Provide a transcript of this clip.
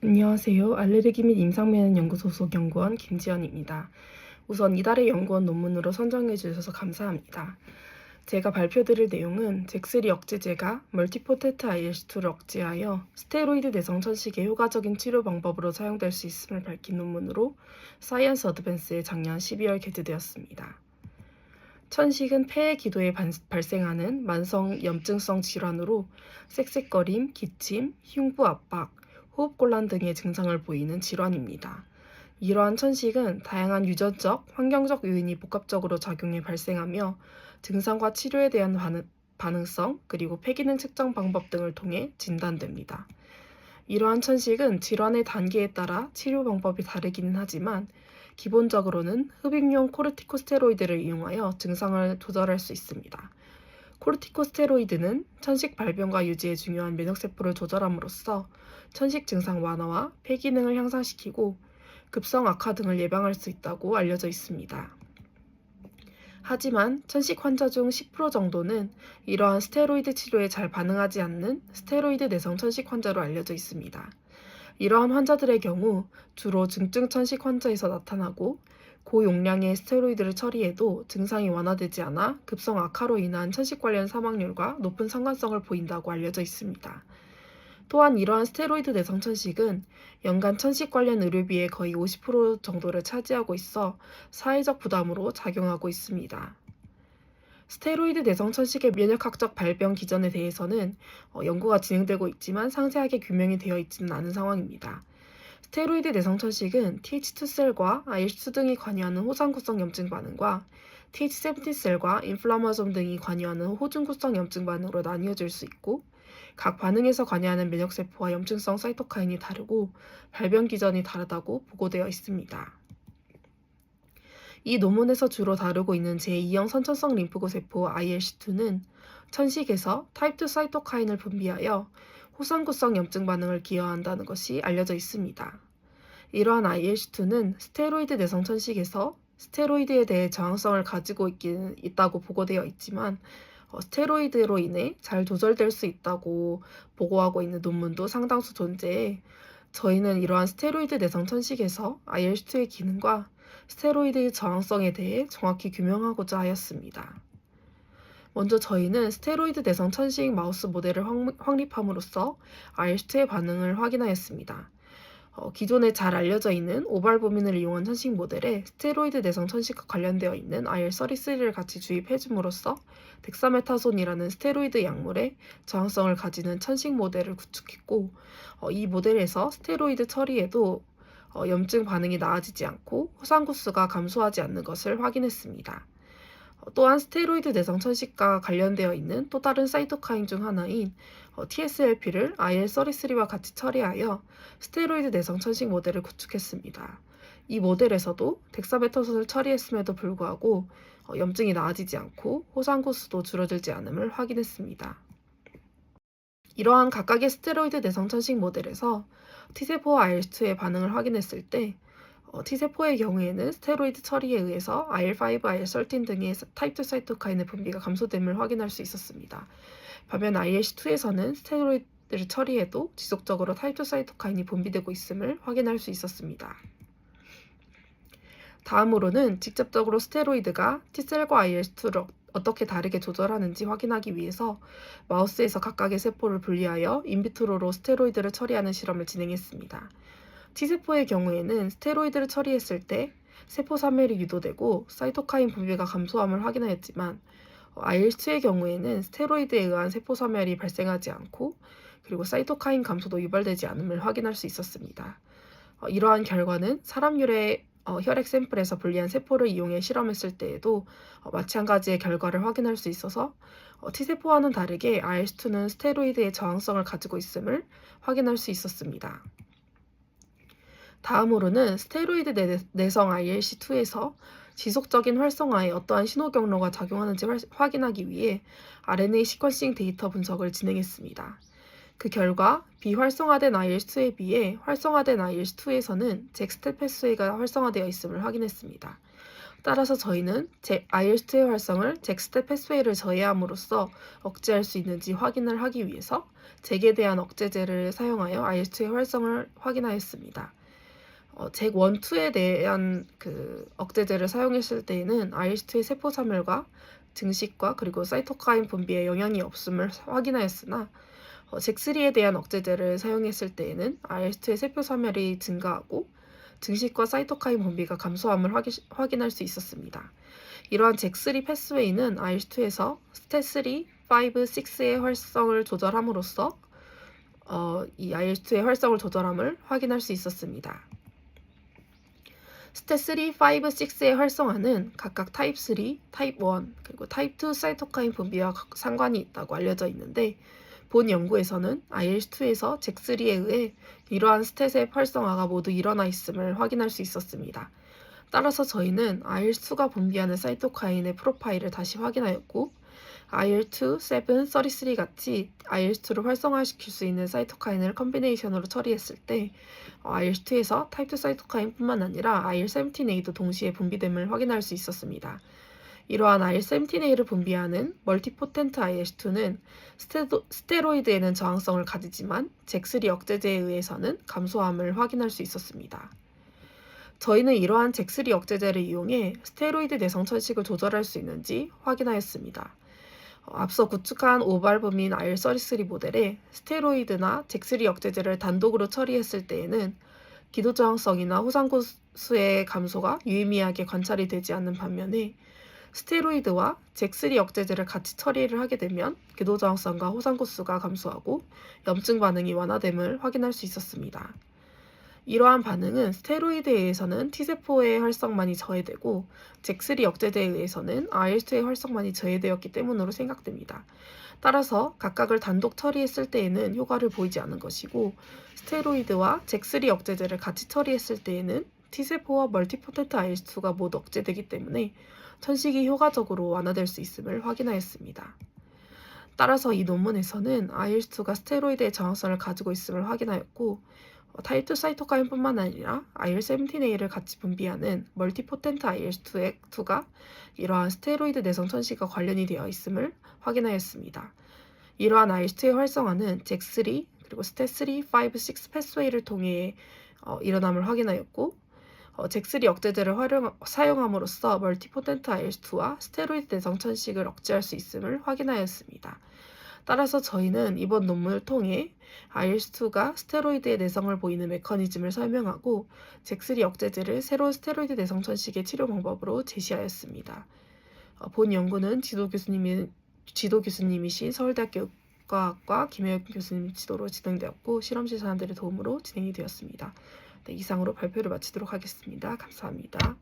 안녕하세요. 알레르기 및 임상면역 연구소 소속 연구원 김지연입니다. 우선 이달의 연구원 논문으로 선정해 주셔서 감사합니다. 제가 발표드릴 내용은 잭3 억제제가 멀티포테트 IL-2를 억제하여 스테로이드 내성 천식의 효과적인 치료 방법으로 사용될 수 있음을 밝힌 논문으로 사이언스 어드밴스에 작년 12월 게재되었습니다. 천식은 폐의 기도에 발생하는 만성 염증성 질환으로 쌕쌕거림, 기침, 흉부 압박, 호흡곤란 등의 증상을 보이는 질환입니다. 이러한 천식은 다양한 유전적, 환경적 요인이 복합적으로 작용해 발생하며 증상과 치료에 대한 반응성, 그리고 폐기능 측정 방법 등을 통해 진단됩니다. 이러한 천식은 질환의 단계에 따라 치료 방법이 다르기는 하지만 기본적으로는 흡입용 코르티코스테로이드를 이용하여 증상을 조절할 수 있습니다. 코르티코스테로이드는 천식 발병과 유지에 중요한 면역세포를 조절함으로써 천식 증상 완화와 폐 기능을 향상시키고 급성 악화 등을 예방할 수 있다고 알려져 있습니다. 하지만 천식 환자 중 10% 정도는 이러한 스테로이드 치료에 잘 반응하지 않는 스테로이드 내성 천식 환자로 알려져 있습니다. 이러한 환자들의 경우 주로 중증 천식 환자에서 나타나고 고용량의 스테로이드를 처리해도 증상이 완화되지 않아 급성 악화로 인한 천식 관련 사망률과 높은 상관성을 보인다고 알려져 있습니다. 또한 이러한 스테로이드 내성 천식은 연간 천식 관련 의료비의 거의 50% 정도를 차지하고 있어 사회적 부담으로 작용하고 있습니다. 스테로이드 내성 천식의 면역학적 발병 기전에 대해서는 연구가 진행되고 있지만 상세하게 규명이 되어 있지는 않은 상황입니다. 스테로이드 내성 천식은 Th2셀과 IL-2 등이 관여하는 호상구성 염증 반응과 Th17셀과 인플라마솜 등이 관여하는 호중구성 염증 반응으로 나뉘어질 수 있고 각 반응에서 관여하는 면역세포와 염증성 사이토카인이 다르고 발병 기전이 다르다고 보고되어 있습니다. 이 논문에서 주로 다루고 있는 제2형 선천성 림프구 세포 ILC2는 천식에서 타입2 사이토카인을 분비하여 호상구성 염증 반응을 기여한다는 것이 알려져 있습니다. 이러한 ILC2는 스테로이드 내성 천식에서 스테로이드에 대해 저항성을 가지고 있다고 보고되어 있지만 스테로이드로 인해 잘 조절될 수 있다고 보고하고 있는 논문도 상당수 존재해 저희는 이러한 스테로이드 내성 천식에서 IL-2의 기능과 스테로이드 저항성에 대해 정확히 규명하고자 하였습니다. 먼저 저희는 스테로이드 내성 천식 마우스 모델을 확립함으로써 IL-2의 반응을 확인하였습니다. 기존에 잘 알려져 있는 오발보민을 이용한 천식 모델에 스테로이드 내성 천식과 관련되어 있는 IL-33를 같이 주입해줌으로써 덱사메타손이라는 스테로이드 약물에 저항성을 가지는 천식 모델을 구축했고 이 모델에서 스테로이드 처리에도 염증 반응이 나아지지 않고 호상구수가 감소하지 않는 것을 확인했습니다. 또한 스테로이드 내성 천식과 관련되어 있는 또 다른 사이토카인 중 하나인 TSLP를 IL-33와 같이 처리하여 스테로이드 내성 천식 모델을 구축했습니다. 이 모델에서도 덱사메타손을 처리했음에도 불구하고 염증이 나아지지 않고 호상구수도 줄어들지 않음을 확인했습니다. 이러한 각각의 스테로이드 내성 천식 모델에서 T세포와 IL-2의 반응을 확인했을 때 T세포의 경우에는 스테로이드 처리에 의해서 IL-5, IL-13 등의 타입2 사이토카인의 분비가 감소됨을 확인할 수 있었습니다. 반면 IL-2에서는 스테로이드를 처리해도 지속적으로 타입2 사이토카인이 분비되고 있음을 확인할 수 있었습니다. 다음으로는 직접적으로 스테로이드가 T셀과 IL-2를 어떻게 다르게 조절하는지 확인하기 위해서 마우스에서 각각의 세포를 분리하여 인비트로로 스테로이드를 처리하는 실험을 진행했습니다. T세포의 경우에는 스테로이드를 처리했을 때 세포 사멸이 유도되고 사이토카인 분비가 감소함을 확인하였지만 IL-2의 경우에는 스테로이드에 의한 세포 사멸이 발생하지 않고 그리고 사이토카인 감소도 유발되지 않음을 확인할 수 있었습니다. 이러한 결과는 사람 유래 혈액 샘플에서 분리한 세포를 이용해 실험했을 때에도 마찬가지의 결과를 확인할 수 있어서 T세포와는 다르게 IL-2는 스테로이드의 저항성을 가지고 있음을 확인할 수 있었습니다. 다음으로는 스테로이드 내성 ILC2에서 지속적인 활성화에 어떠한 신호 경로가 작용하는지 확인하기 위해 RNA 시퀀싱 데이터 분석을 진행했습니다. 그 결과 비활성화된 IL-2에 비해 활성화된 IL-2에서는 잭스텔 패스웨이가 활성화되어 있음을 확인했습니다. 따라서 저희는 IL-2의 활성을 잭스테 패스웨이를 저해함으로써 억제할 수 있는지 확인을 하기 위해서 잭에 대한 억제제를 사용하여 IL-2의 활성을 확인하였습니다. 잭 1, 2에 대한 억제제를 사용했을 때에는 IL-2의 세포 사멸과 증식과 그리고 사이토카인 분비에 영향이 없음을 확인하였으나 잭 3에 대한 억제제를 사용했을 때에는 IL-2의 세포 사멸이 증가하고 증식과 사이토카인 분비가 감소함을 확인할 수 있었습니다. 이러한 잭3 패스웨이는 IL-2에서 스탯3, 5, 6의 활성을 조절함으로써 이 IL-2의 활성을 조절함을 확인할 수 있었습니다. 스탯3, 5, 6의 활성화는 각각 타입 3, 타입 1, 그리고 타입 2 사이토카인 분비와 상관이 있다고 알려져 있는데 본 연구에서는 IL-2에서 잭3에 의해 이러한 스탯의 활성화가 모두 일어나 있음을 확인할 수 있었습니다. 따라서 저희는 IL-2가 분비하는 사이토카인의 프로파일을 다시 확인하였고 IL-2, 7, 33 같이 IL-2를 활성화시킬 수 있는 사이토카인을 컨비네이션으로 처리했을 때 IL-2에서 타입 2 사이토카인뿐만 아니라 IL-17A도 동시에 분비됨을 확인할 수 있었습니다. 이러한 IL-17A를 분비하는 멀티포텐트 IL-2는 스테로이드에는 저항성을 가지지만 잭3 억제제에 의해서는 감소함을 확인할 수 있었습니다. 저희는 이러한 잭3 억제제를 이용해 스테로이드 내성 천식을 조절할 수 있는지 확인하였습니다. 앞서 구축한 오발범인 IL-33 모델에 스테로이드나 잭3 억제제를 단독으로 처리했을 때에는 기도 저항성이나 호상구수의 감소가 유의미하게 관찰이 되지 않는 반면에 스테로이드와 잭3 억제제를 같이 처리를 하게 되면 기도 저항성과 호상구수가 감소하고 염증 반응이 완화됨을 확인할 수 있었습니다. 이러한 반응은 스테로이드에 의해서는 T세포의 활성만이 저해되고 잭3 억제제에 의해서는 IL-2의 활성만이 저해되었기 때문으로 생각됩니다. 따라서 각각을 단독 처리했을 때에는 효과를 보이지 않은 것이고 스테로이드와 잭3 억제제를 같이 처리했을 때에는 T세포와 멀티포텐트 IL-2가 모두 억제되기 때문에 천식이 효과적으로 완화될 수 있음을 확인하였습니다. 따라서 이 논문에서는 IL-2가 스테로이드의 저항성을 가지고 있음을 확인하였고 타입 2 사이토카인뿐만 아니라 IL-17A를 같이 분비하는 멀티포텐트 IL-2가 이러한 스테로이드 내성 천식과 관련이 되어 있음을 확인하였습니다. 이러한 IL-2의 활성화는 잭3 그리고 스탯3, 5, 6 패스웨이를 통해 일어남을 확인하였고 잭3 억제제를 사용함으로써 멀티포텐트 IL-2와 스테로이드 내성 천식을 억제할 수 있음을 확인하였습니다. 따라서 저희는 이번 논문을 통해 IL-2가 스테로이드의 내성을 보이는 메커니즘을 설명하고 잭3 억제제를 새로운 스테로이드 내성 천식의 치료 방법으로 제시하였습니다. 본 연구는 지도 교수님이신 서울대학교 의과학과 김혜영 교수님 지도로 진행되었고 실험실 사람들의 도움으로 진행이 되었습니다. 네, 이상으로 발표를 마치도록 하겠습니다. 감사합니다.